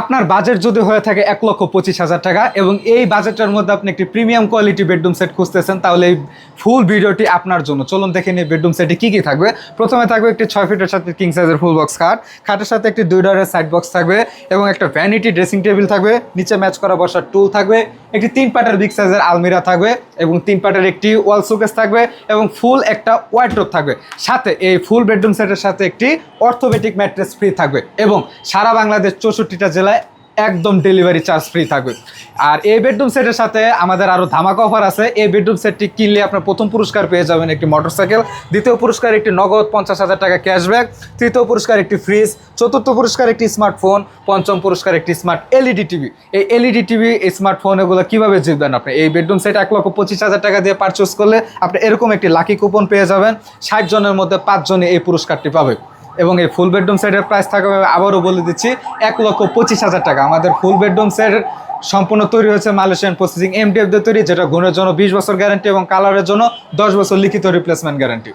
আপনার বাজেট যদি হয়ে থাকে 1,25,000 টাকা এবং এই বাজেটের মধ্যে আপনি একটি প্রিমিয়াম কোয়ালিটি বেডরুম সেট খুঁজতেছেন, তাহলে এই ফুল ভিডিওটি আপনার জন্য। চলুন দেখে নিই বেডরুম সেটে কী কী থাকবে। প্রথমে থাকবে একটি 6 ফিটের সাথে কিং সাইজের ফুল বক্স খাট, খাটের সাথে একটি 2 ডোরের সাইড বক্স থাকবে এবং একটা ভ্যানিটি ড্রেসিং টেবিল থাকবে, নিচে ম্যাচ করা বসার টুল থাকবে, একটি 3 পাটের বিগ সাইজের আলমিরা থাকবে এবং 3 পাটের একটি ওয়াল শোকেস থাকবে এবং ফুল একটা ওয়ার্ডরোব থাকবে। সাথে এই ফুল বেডরুম সেটের সাথে একটি অর্থোপেডিক ম্যাট্রেস ফ্রি থাকবে এবং সারা বাংলাদেশ 64টা জেলায় একদম ডেলিভারি চার্জ ফ্রি থাকবে। আর এই বেডরুম সেটের সাথে আমাদের আরও ধামাকা অফার আছে। এই বেডরুম সেটটি কিনলে আপনার প্রথম পুরস্কার পেয়ে যাবেন একটি মোটরসাইকেল, দ্বিতীয় পুরস্কার একটি নগদ 50,000 টাকা ক্যাশব্যাক, তৃতীয় পুরস্কার একটি ফ্রিজ, চতুর্থ পুরস্কার একটি স্মার্টফোন, পঞ্চম পুরস্কার একটি স্মার্ট এলইডি টিভি। এই এলইডি টিভি, এই স্মার্টফোন এগুলো কীভাবে জিতবেন আপনি? এই বেডরুম সেট 1,25,000 টাকা দিয়ে পারচেস করলে আপনি এরকম একটি লাকি কুপন পেয়ে যাবেন। 60 জনের মধ্যে 5 জনই এই পুরস্কারটি পাবে এবং এই ফুল বেডরুম সেটের প্রাইস থাকবে, আবারও বলে দিচ্ছি, 1,25,000 টাকা। আমাদের ফুল বেডরুম সেট সম্পূর্ণ তৈরি হয়েছে মালয়েশিয়ান প্রসেসিং MDF দিয়ে তৈরি, যেটা গুণের জন্য 20 বছর গ্যারান্টি এবং কালারের জন্য 10 বছর লিখিত রিপ্লেসমেন্ট গ্যারান্টি।